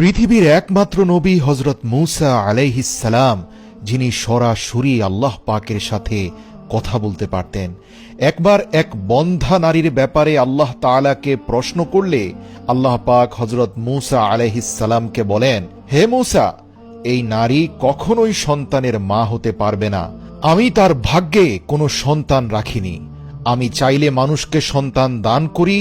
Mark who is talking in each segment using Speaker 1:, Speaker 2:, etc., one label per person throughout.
Speaker 1: পৃথিবীর একমাত্র নবী হযরত মূসা আলাইহিস সালাম, যিনি সরাসরি আল্লাহ পাকের সাথে কথা বলতে পারতেন। একবার এক বন্ধ্যা নারীর ব্যাপারে আল্লাহ তাআলাকে প্রশ্ন করলে আল্লাহ পাক হযরত মূসা আলাইহিস সালামকে বলেন, হে মূসা, এই নারী কখনোই সন্তানের মা হতে পারবে না। আমি তার ভাগ্যে কোনো সন্তান রাখিনি। আমি চাইলে মানুষকে সন্তান দান করি,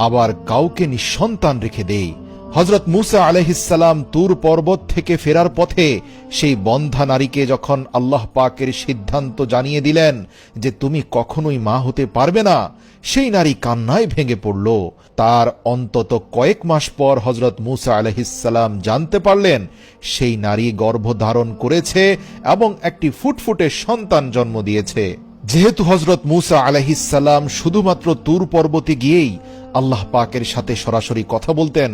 Speaker 1: আবার কাউকে নিঃসন্তান রেখে দেই। হযরত মূসা আলাইহিস সালাম তুর পর্বত থেকে ফেরার পথে সেই বন্ধ্যা নারীকে যখন আল্লাহ পাকের সিদ্ধান্ত জানিয়ে দিলেন যে তুমি কখনোই মা হতে পারবে না, সেই নারী কান্নায় ভেঙে পড়ল। তার অন্তত কয়েক মাস পর হযরত মূসা আলাইহিস সালাম জানতে পারলেন সেই নারী গর্ভধারণ করেছে এবং একটি ফুটফুটে সন্তান জন্ম দিয়েছে। যেহেতু হযরত মূসা আলাইহিস সালাম শুধুমাত্র তুর পর্বতে গিয়েই আল্লাহ পাকের সাথে সরাসরি কথা বলতেন,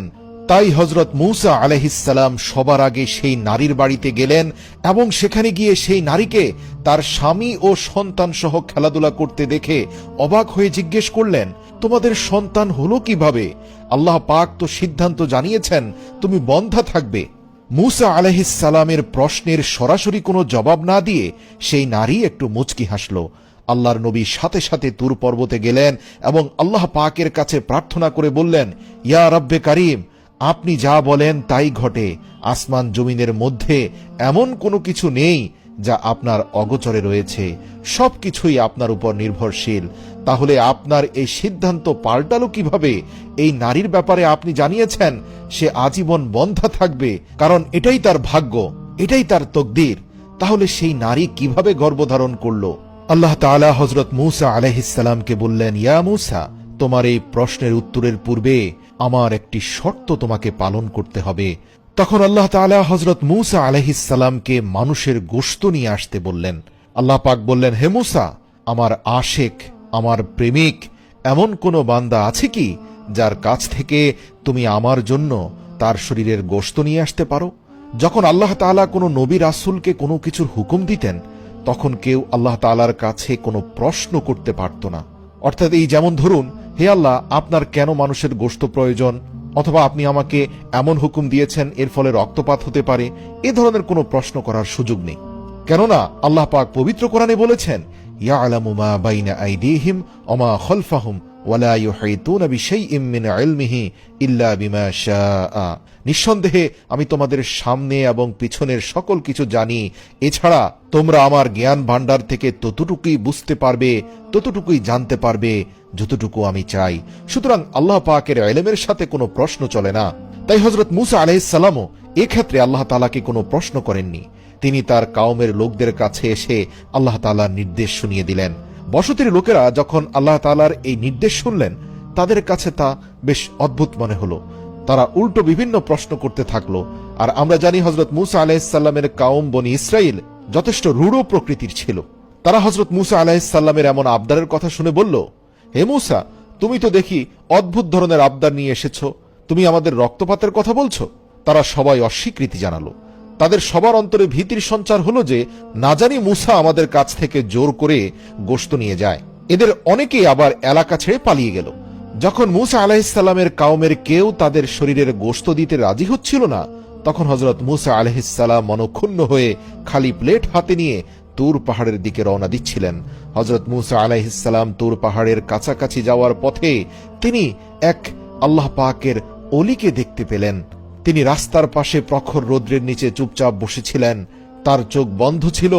Speaker 1: তাই হযরত মূসা আলাইহিস সালাম সবার আগে সেই নারীর বাড়িতে গেলেন এবং সেখানে গিয়ে সেই নারীকে তার স্বামী ও সন্তান সহ খেলাধুলা করতে দেখে অবাক হয়ে জিজ্ঞেস করলেন, তোমাদের সন্তান হলো কিভাবে? আল্লাহ পাক তো সিদ্ধান্ত জানিয়েছেন তুমি বন্ধ্যা থাকবে। মূসা আলাইহিস সালামের প্রশ্নের সরাসরি কোনো জবাব না দিয়ে সেই নারী একটু মুচকি হাসল। আল্লাহর নবী সাথে সাথে তুর পর্বতে গেলেন এবং আল্লাহ পাকের কাছে প্রার্থনা করে বললেন, ইয়া রব্বে কারীম, আপনি যা বলেন তাই ঘটে। আসমান জমিনের মধ্যে এমন কোনো কিছু নেই যা আপনার অগোচরে রয়েছে, সবকিছুই আপনার উপর নির্ভরশীল। তাহলে আপনার এই সিদ্ধান্ত পাল্টালো কিভাবে? এই নারীর ব্যাপারে আপনি জানিয়েছেন সে আজীবন বন্ধ্যা থাকবে, কারণ এটাই তার ভাগ্য, এটাই তার তকদির। তাহলে সেই নারী কিভাবে গর্ভধারণ করল? আল্লাহ তাআলা হযরত মূসা আলাইহিস সালামকে বললেন, ইয়া মূসা, তোমার এই প্রশ্নের উত্তরের পূর্বে আমার একটি শর্ত তোমাকে পালন করতে হবে। তখন আল্লাহ তাআলা হযরত মূসা আলাইহিস সালামকে মানুষের গোশত নিয়ে আসতে বললেন। আল্লাহ পাক বললেন, হে মূসা, আমার আশেক, আমার প্রেমিক এমন কোন বান্দা আছে কি যার কাছ থেকে তুমি আমার জন্য তার শরীরের গোশত নিয়ে আসতে পারো? যখন আল্লাহ তাআলা কোনো নবী রাসূলকে কোনো কিছুর হুকুম দিতেন, তখন কেউ আল্লাহ তাআলার কাছে কোনো প্রশ্ন করতে পারত না। অর্থাৎ এই যেমন ধরুন, হে আল্লাহ, আপনার কেন মানুষের গোশত প্রয়োজন, অথবা আপনি আমাকে এমন হুকুম দিয়েছেন এর ফলে রক্তপাত হতে পারে, এ ধরনের কোনো প্রশ্ন করার সুযোগ নেই। কেননা আল্লাহ পাক পবিত্র কোরআনে বলেছেন, ইয়ালামু মা বাইনা আইদিহিম ওয়া মা খালফাহুম ওয়া লা ইউহিতুনা বিশাইইম মিন ইলমিহি ইল্লা বিমা শাআ। নিঃসন্দেহে আমি তোমাদের সামনে এবং পিছনের সকল কিছু জানি, এছাড়া তোমরা আমার জ্ঞান ভাণ্ডার থেকে ততটুকুই বুঝতে পারবে, ততটুকুই জানতে পারবে যতটুকু আমি চাই। সুতরাং আল্লাহ পাকের ইলমের সাথে কোনো প্রশ্ন চলে না। তাই হযরত মূসা আলাইহিস সালামও এক্ষেত্রে আল্লাহ তাআলাকে কোনো প্রশ্ন করেননি। তিনি তার কওমের লোকদের কাছে এসে আল্লাহ তাআলার নির্দেশ শুনিয়ে দিলেন। বসতির লোকেরা যখন আল্লাহ তাআলার এই নির্দেশ শুনলেন, তাদের কাছে তা বেশ অদ্ভুত মনে হলো। তারা উল্টো বিভিন্ন প্রশ্ন করতে থাকলো। আর আমরা জানি হযরত মূসা আলাইহিস সালামের কওম বনি ইসরাইল যথেষ্ট রূঢ় প্রকৃতির ছিল। তারা হযরত মূসা আলাইহিস সালামের এমন আবদারের কথা শুনে বলল, হে মূসা, তুমি তো দেখি অদ্ভুত ধরনের আবদার নিয়ে এসেছো, তুমি আমাদের রক্তপাতের কথা বলছো? তারা সবাই অস্বীকৃতি জানালো। তাদের সবার অন্তরে ভীতির সঞ্চার হলো যে না জানি মূসা আমাদের কাছ থেকে জোর করে গোশত নিয়ে যায়। এদের অনেকেই আবার এলাকা ছেড়ে পালিয়ে গেল। যখন মূসা আলাইহিস সালামের কওমের কেউ তাদের শরীরের গোশত দিতে রাজি হচ্ছিল না, তখন হযরত মূসা আলাইহিস সালাম মনক্ষুণ্ণ হয়ে খালি প্লেট হাতে নিয়ে তুর পাহাড়ের দিকে রওনা দিচ্ছিলেন। হযরত মূসা আলাইহিস সালাম তুর পাহাড়ের কাছাকাছি যাওয়ার পথে তিনি এক আল্লাহ পাকের ওলিকে দেখতে পেলেন। তিনি রাস্তার পাশে প্রখর রৌদ্রের নিচে চুপচাপ বসেছিলেন। তার চোখ বন্ধ ছিল,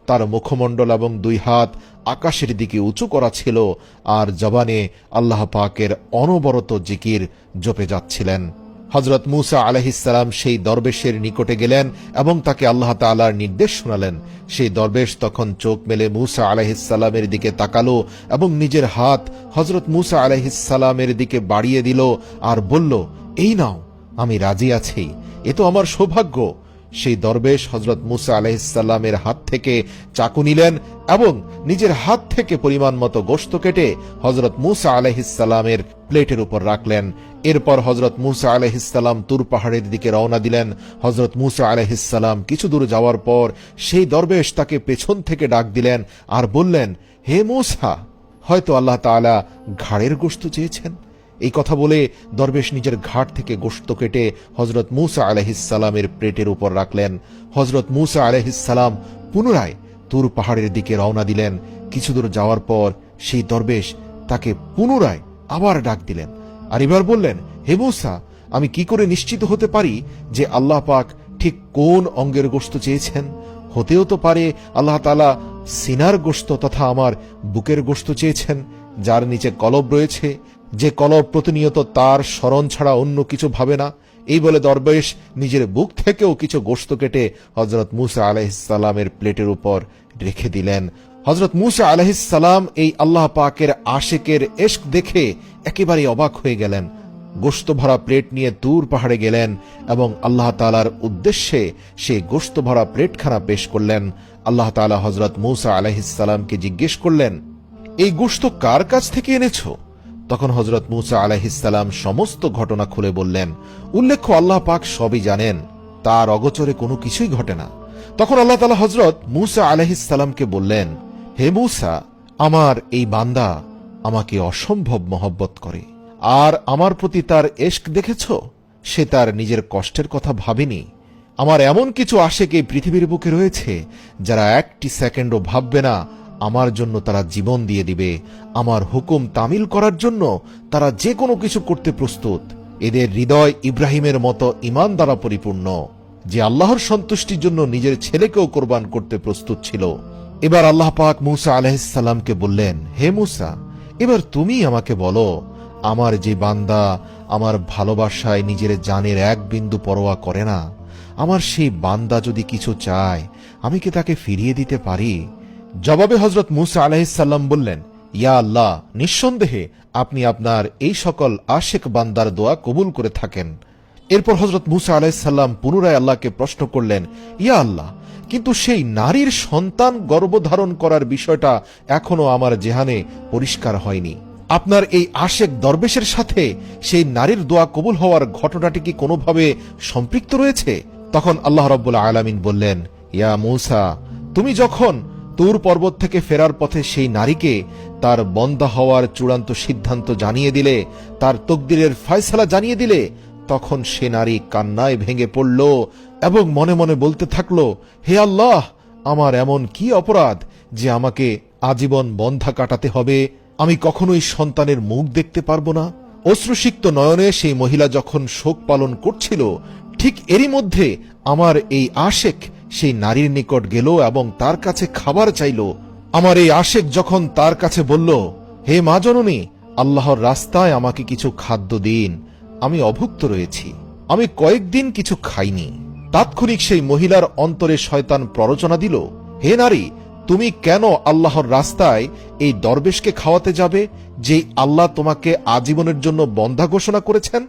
Speaker 1: তার মুখমণ্ডল এবং দুই হাত আকাশের দিকে উঁচু করা ছিল, আর জবানে আল্লাহ পাকের অনবরত জিকির জপে যাচ্ছিলেন। হযরত মূসা আলাইহিস সালাম সেই দরবেশের নিকটে গেলেন এবং তাকে আল্লাহ তাআলার নির্দেশ শোনালেন। সেই দরবেশ তখন চোখ মেলে মূসা আলাইহিস সালামের দিকে তাকালো এবং নিজের হাত হযরত মূসা আলাইহিস সালামের দিকে বাড়িয়ে দিল আর বলল, এই নাও, আমি রাজি আছি, এ তো আমার সৌভাগ্য। সেই দরবেশ হযরত মূসা আলাইহিস সালামের হাত থেকে চাকু নিলেন এবং নিজের হাত থেকে পরিমাণ মতো গোশত কেটে হযরত মূসা আলাইহিস সালামের প্লেটের উপর রাখলেন। এরপর হযরত মূসা আলাইহিস সালাম তুর পাহাড়ের দিকে রওনা দিলেন। হযরত মূসা আলাইহিস সালাম কিছু দূর যাওয়ার পর সেই দরবেশ তাকে পেছন থেকে ডাক দিলেন আর বললেন, হে মূসা, হয়তো আল্লাহ তাআলা ঘাড়ের গোশত চেয়েছেন, এই কথা বলে দরবেশ নিজের ঘাট থেকে গোশত কেটে হযরত মূসা আলাইহিসসালামের প্লেটের উপর রাখলেন। হযরত মূসা আলাইহিসসালাম পুনরায় তুর পাহাড়ের দিকে রওনা দিলেন। কিছু দূর যাওয়ার পর সেই দরবেশ তাকে পুনরায় আবার ডাক দিলেন, আর এবার বললেন, হে মূসা, আমি কি করে নিশ্চিত হতে পারি যে আল্লাহ পাক ঠিক কোন অঙ্গের গোশত চেয়েছেন? হতেও তো পারে আল্লাহ তাআলা সিনার গোশত তথা আমার বুকের গোশত চেয়েছেন, যার নিচে কলব রয়েছে, যে কলব প্রতিনিয়ত তার স্মরণ ছাড়া অন্য কিছু ভাবে না। এই বলে দরবেশ নিজের বুক থেকেও কিছু গোশত কেটে হযরত মূসা আলাইহিসসালামের প্লেটের উপর রেখে দিলেন। হযরত মূসা আলাইহিসসালাম এই আল্লাহ পাকের আশিকের ইশক দেখে একেবারে অবাক হয়ে গেলেন। গোশত ভরা প্লেট নিয়ে তুর পাহাড়ে গেলেন এবং আল্লাহ তাআলার উদ্দেশ্যে সেই গোশত ভরা প্লেটখানা পেশ করলেন। আল্লাহ তাআলা হযরত মূসা আলাইহিসসালামকে জিজ্ঞেস করলেন, এই গোশত কার কাছ থেকে এনেছো? তখন হযরত মূসা আলাইহিসসালাম সমস্ত ঘটনা খুলে বললেন। উল্লেখ্য, আল্লাহ পাক সবই জানেন, তার অগোচরে কোনো কিছুই ঘটে না। তখন আল্লাহ তাআলা হযরত মূসা আলাইহিসসালামকে বললেন, হে মূসা, আমার এই বান্দা আমাকে অসম্ভব মহব্বত করে, আর আমার প্রতি তার ইশক দেখেছ? সে তার নিজের কষ্টের কথা ভাবেনি। আমার এমন কিছু আশিক এই পৃথিবীর বুকে রয়েছে যারা একটি সেকেন্ডও ভাববে না আমার জন্য তারা জীবন দিয়ে দিবে। আমার হুকুম তামিল করার জন্য তারা যে কোনো কিছু করতে প্রস্তুত। এদের হৃদয় ইব্রাহিমের মতো ঈমান দ্বারা পরিপূর্ণ, যে আল্লাহর সন্তুষ্টির জন্য নিজের ছেলেকেও কোরবান করতে প্রস্তুত ছিল। এবার আল্লাহ পাক মূসা আলাইহিসসালামকে বললেন, হে মূসা, এবার তুমি আমাকে বলো, আমার যে বান্দা আমার ভালোবাসায় নিজের জানের এক বিন্দু পরোয়া করে না, আমার সেই বান্দা যদি কিছু চায়, আমি কি তাকে ফিরিয়ে দিতে পারি? জবাবে হযরত মূসা আলাইহিসসালাম বললেন, ইয়া আল্লাহ, নিঃসন্দেহে আপনি আপনার এই সকল আশিক বান্দার দোয়া কবুল করে থাকেন। এরপর হযরত মূসা আলাইহিসসালাম পুনরায় আল্লাহকে প্রশ্ন করলেন, ইয়া আল্লাহ, কিন্তু সেই নারীর সন্তান গর্ভধারণ করার বিষয়টা এখনো আমার জেহানে পরিষ্কার হয়নি। আপনার এই আশিক দরবেশের সাথে সেই নারীর দোয়া কবুল হওয়ার ঘটনাটি কি কোনোভাবে সম্পৃক্ত রয়েছে? তখন আল্লাহ রাব্বুল আলামিন বললেন, ইয়া মূসা, তুমি যখন তুর পর্বত থেকে ফেরার পথে সেই নারীকে তার বন্দা হওয়ার চূড়ান্ত সিদ্ধান্ত জানিয়ে দিলে, তার তকদিরের ফয়সালা জানিয়ে দিলে, তখন সে নারী কান্নায় ভেঙে পড়ল এবং মনে মনে বলতে থাকল, হে আল্লাহ, আমার এমন কি অপরাধ যে আমাকে আজীবন বন্ধা কাটাতে হবে? আমি কখনোই সন্তানের মুখ দেখতে পারবো না। অশ্রুসিক্ত নয়নে সেই মহিলা যখন শোক পালন করছিল, ঠিক এরই মধ্যে আমার এই আশিক সেই নারীর নিকট গেল এবং তার কাছে খাবার চাইল। আমার এই আশিক যখন তার কাছে বলল, হে মা জননী, আল্লাহর রাস্তায় আমাকে কিছু খাদ্য দিন, আমি অভুক্ত রয়েছি, আমি কয়েকদিন কিছু খাইনি। তাৎক্ষণিক সেই মহিলার অন্তরে শয়তান প্ররোচনা দিল, হে নারী, তুমি কেন আল্লাহর রাস্তায় এই দরবেশকে খাওয়াতে যাবে, যে আল্লাহ তোমাকে আজীবনের জন্য বন্ধা ঘোষণা করেছেন?